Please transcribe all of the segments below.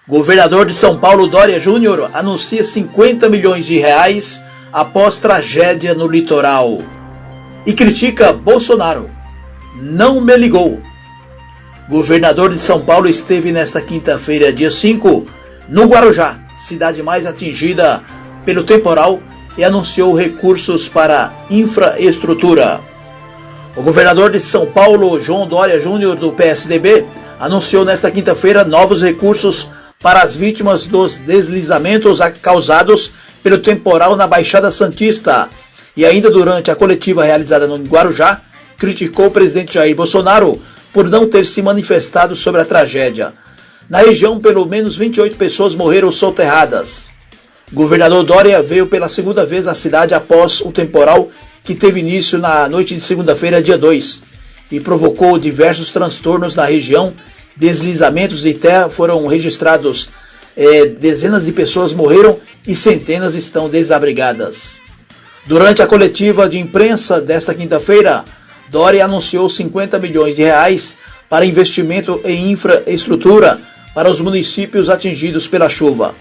Governador de São Paulo, Dória Júnior, anuncia 50 milhões de reais após tragédia no litoral. E critica Bolsonaro. Não me ligou. Governador de São Paulo esteve nesta quinta-feira, dia 5, no Guarujá, cidade mais atingida pelo temporal, e anunciou recursos para infraestrutura. O governador de São Paulo, João Dória Júnior, do PSDB, anunciou nesta quinta-feira novos recursos para as vítimas dos deslizamentos causados pelo temporal na Baixada Santista. E ainda durante a coletiva realizada no Guarujá, criticou o presidente Jair Bolsonaro por não ter se manifestado sobre a tragédia. Na região, pelo menos 28 pessoas morreram soterradas. O governador Dória veio pela segunda vez à cidade após o temporal que teve início na noite de segunda-feira, dia 2, e provocou diversos transtornos na região. Deslizamentos de terra foram registrados, dezenas de pessoas morreram e centenas estão desabrigadas. Durante a coletiva de imprensa desta quinta-feira, Dória anunciou 50 milhões de reais para investimento em infraestrutura para os municípios atingidos pela chuva.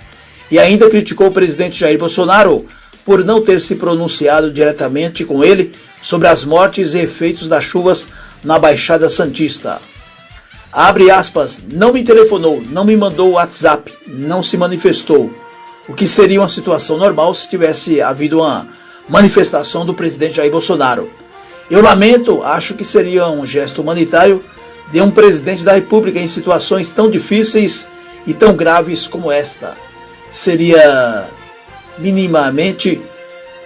E ainda criticou o presidente Jair Bolsonaro por não ter se pronunciado diretamente com ele sobre as mortes e efeitos das chuvas na Baixada Santista. Abre aspas, não me telefonou, não me mandou WhatsApp, não se manifestou. O que seria uma situação normal se tivesse havido uma manifestação do presidente Jair Bolsonaro. Eu lamento, acho que seria um gesto humanitário de um presidente da República em situações tão difíceis e tão graves como esta. Seria minimamente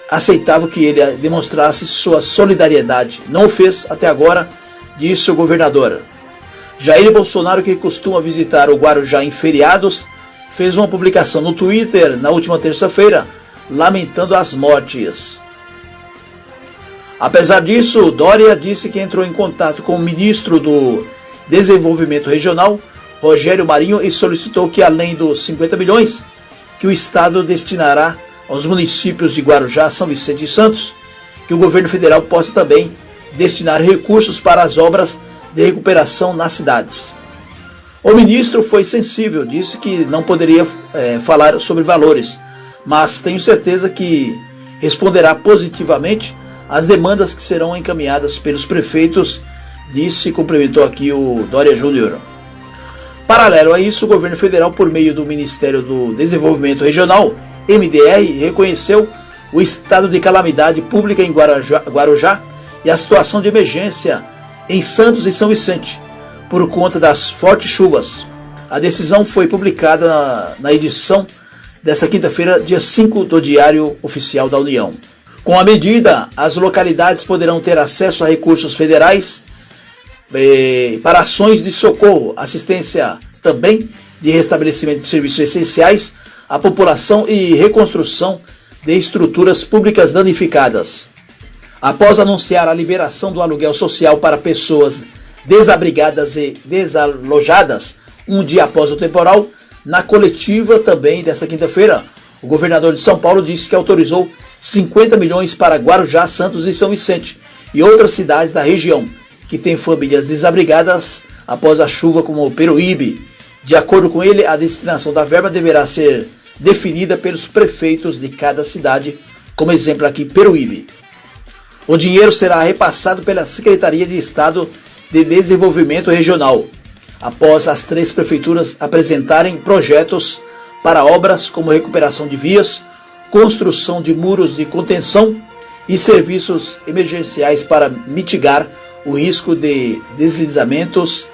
aceitável que ele demonstrasse sua solidariedade. Não o fez até agora, disse o governador. Jair Bolsonaro, que costuma visitar o Guarujá em feriados, fez uma publicação no Twitter na última terça-feira, lamentando as mortes. Apesar disso, Dória disse que entrou em contato com o ministro do Desenvolvimento Regional, Rogério Marinho, e solicitou que, além dos 50 milhões que o Estado destinará aos municípios de Guarujá, São Vicente e Santos, que o governo federal possa também destinar recursos para as obras de recuperação nas cidades. O ministro foi sensível, disse que não poderia falar sobre valores, mas tenho certeza que responderá positivamente às demandas que serão encaminhadas pelos prefeitos, disse e cumprimentou aqui o Dória Júnior. Paralelo a isso, o governo federal, por meio do Ministério do Desenvolvimento Regional, MDR, reconheceu o estado de calamidade pública em Guarujá e a situação de emergência em Santos e São Vicente, por conta das fortes chuvas. A decisão foi publicada na edição desta quinta-feira, dia 5 do Diário Oficial da União. Com a medida, as localidades poderão ter acesso a recursos federais para ações de socorro, assistência também de restabelecimento de serviços essenciais à população e reconstrução de estruturas públicas danificadas. Após anunciar a liberação do aluguel social para pessoas desabrigadas e desalojadas um dia após o temporal, na coletiva também desta quinta-feira, o governador de São Paulo disse que autorizou 50 milhões para Guarujá, Santos e São Vicente e outras cidades da região que têm famílias desabrigadas após a chuva, como o Peruíbe. De acordo com ele, a destinação da verba deverá ser definida pelos prefeitos de cada cidade, como exemplo aqui Peruíbe. O dinheiro será repassado pela Secretaria de Estado de Desenvolvimento Regional, após as 3 prefeituras apresentarem projetos para obras como recuperação de vias, construção de muros de contenção e serviços emergenciais para mitigar o risco de deslizamentos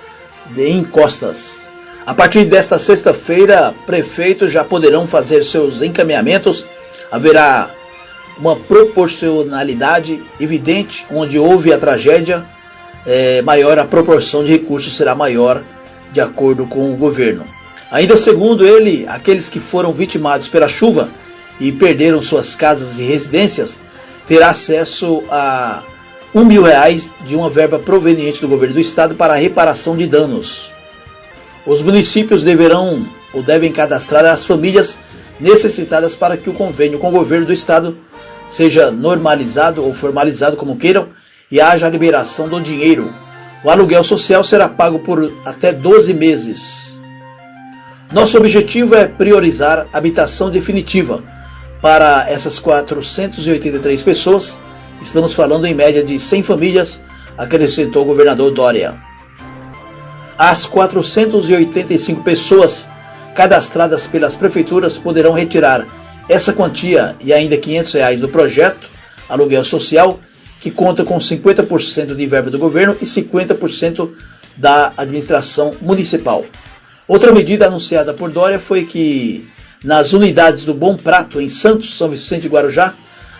de encostas. A partir desta sexta-feira, prefeitos já poderão fazer seus encaminhamentos. Haverá uma proporcionalidade evidente, onde houve a tragédia, maior a proporção de recursos será maior, de acordo com o governo. Ainda segundo ele, aqueles que foram vitimados pela chuva e perderam suas casas e residências terá acesso a R$1.000 de uma verba proveniente do governo do estado para a reparação de danos. Os municípios deverão ou devem cadastrar as famílias necessitadas para que o convênio com o governo do estado seja normalizado ou formalizado, como queiram, e haja a liberação do dinheiro. O aluguel social será pago por até 12 meses. Nosso objetivo é priorizar habitação definitiva para essas 483 pessoas. Estamos falando em média de 100 famílias, acrescentou o governador Dória. As 485 pessoas cadastradas pelas prefeituras poderão retirar essa quantia e ainda R$ 500 do projeto Aluguel Social, que conta com 50% de verba do governo e 50% da administração municipal. Outra medida anunciada por Dória foi que nas unidades do Bom Prato, em Santos, São Vicente e Guarujá,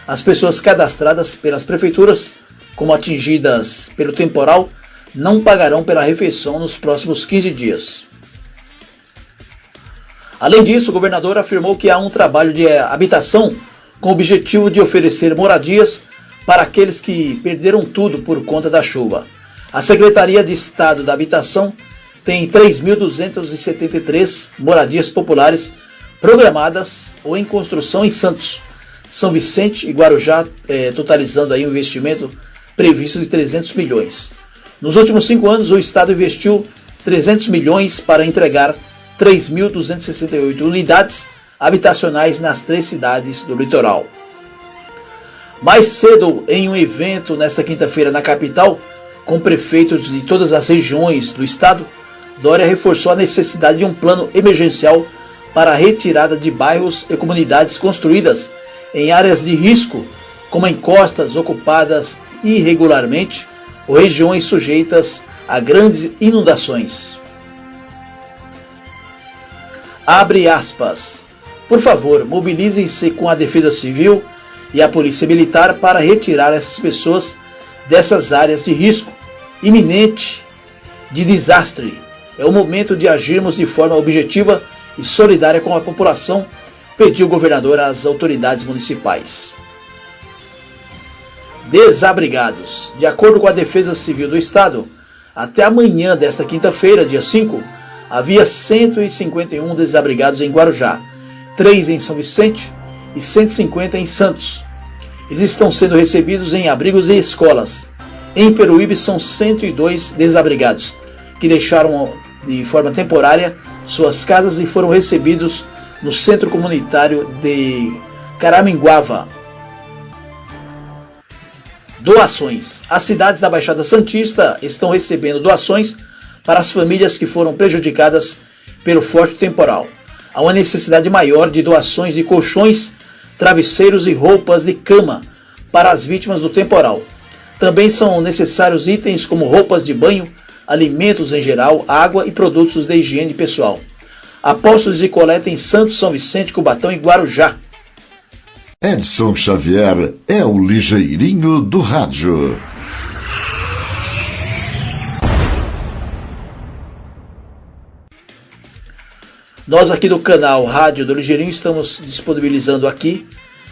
as pessoas cadastradas pelas prefeituras, como atingidas pelo temporal, não pagarão pela refeição nos próximos 15 dias. Além disso, o governador afirmou que há um trabalho de habitação com o objetivo de oferecer moradias para aqueles que perderam tudo por conta da chuva. A Secretaria de Estado da Habitação tem 3.273 moradias populares programadas ou em construção em Santos, São Vicente e Guarujá, totalizando aí um investimento previsto de 300 milhões. Nos últimos 5 anos, o Estado investiu 300 milhões para entregar 3.268 unidades habitacionais nas 3 cidades do litoral. Mais cedo, em um evento nesta quinta-feira na capital, com prefeitos de todas as regiões do estado, Dória reforçou a necessidade de um plano emergencial para a retirada de bairros e comunidades construídas em áreas de risco, como encostas ocupadas irregularmente ou regiões sujeitas a grandes inundações. Abre aspas. Por favor, mobilizem-se com a Defesa Civil e a Polícia Militar para retirar essas pessoas dessas áreas de risco iminente de desastre. É o momento de agirmos de forma objetiva e solidária com a população, pediu o governador às autoridades municipais. Desabrigados. De acordo com a Defesa Civil do Estado, até amanhã desta quinta-feira, dia 5, havia 151 desabrigados em Guarujá, 3 em São Vicente e 150 em Santos. Eles estão sendo recebidos em abrigos e escolas. Em Peruíbe são 102 desabrigados, que deixaram de forma temporária suas casas e foram recebidos no Centro Comunitário de Caraminguava. Doações. As cidades da Baixada Santista estão recebendo doações para as famílias que foram prejudicadas pelo forte temporal. Há uma necessidade maior de doações de colchões, travesseiros e roupas de cama para as vítimas do temporal. Também são necessários itens como roupas de banho, alimentos em geral, água e produtos de higiene pessoal. Há postos de coleta em Santos, São Vicente, Cubatão e Guarujá. Edson Xavier é o ligeirinho do rádio. Nós aqui do canal Rádio do Ligeirinho estamos disponibilizando aqui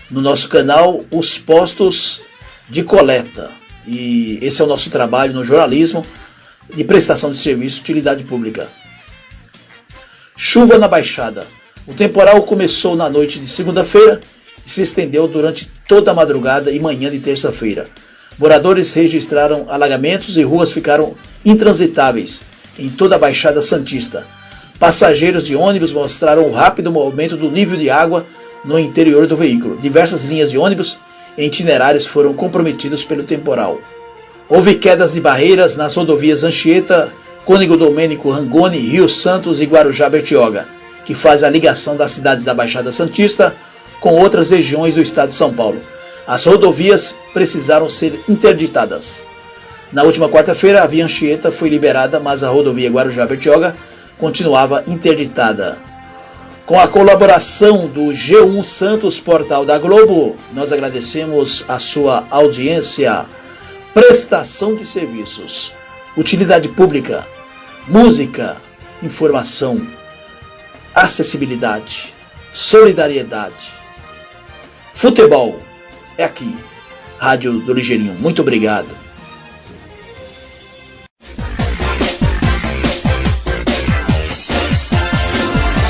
no nosso canal os postos de coleta. E esse é o nosso trabalho no jornalismo de prestação de serviço de utilidade pública. Chuva na Baixada. O temporal começou na noite de segunda-feira e se estendeu durante toda a madrugada e manhã de terça-feira. Moradores registraram alagamentos e ruas ficaram intransitáveis em toda a Baixada Santista. Passageiros de ônibus mostraram o rápido movimento do nível de água no interior do veículo. Diversas linhas de ônibus e itinerários foram comprometidos pelo temporal. Houve quedas de barreiras nas rodovias Anchieta, Cônego Domênico Rangoni, Rio Santos e Guarujá Bertioga, que faz a ligação das cidades da Baixada Santista com outras regiões do estado de São Paulo. As rodovias precisaram ser interditadas. Na última quarta-feira, a via Anchieta foi liberada, mas a rodovia Guarujá Bertioga continuava interditada. Com a colaboração do G1 Santos, portal da Globo, nós agradecemos a sua audiência. Prestação de serviços, utilidade pública, música, informação, acessibilidade, solidariedade, futebol. É aqui, Rádio do Ligeirinho. Muito obrigado.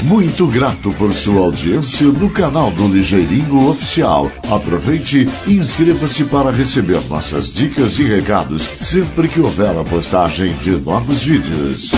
Muito grato por sua audiência no canal do Ligeirinho Oficial. Aproveite e inscreva-se para receber nossas dicas e recados sempre que houver a postagem de novos vídeos.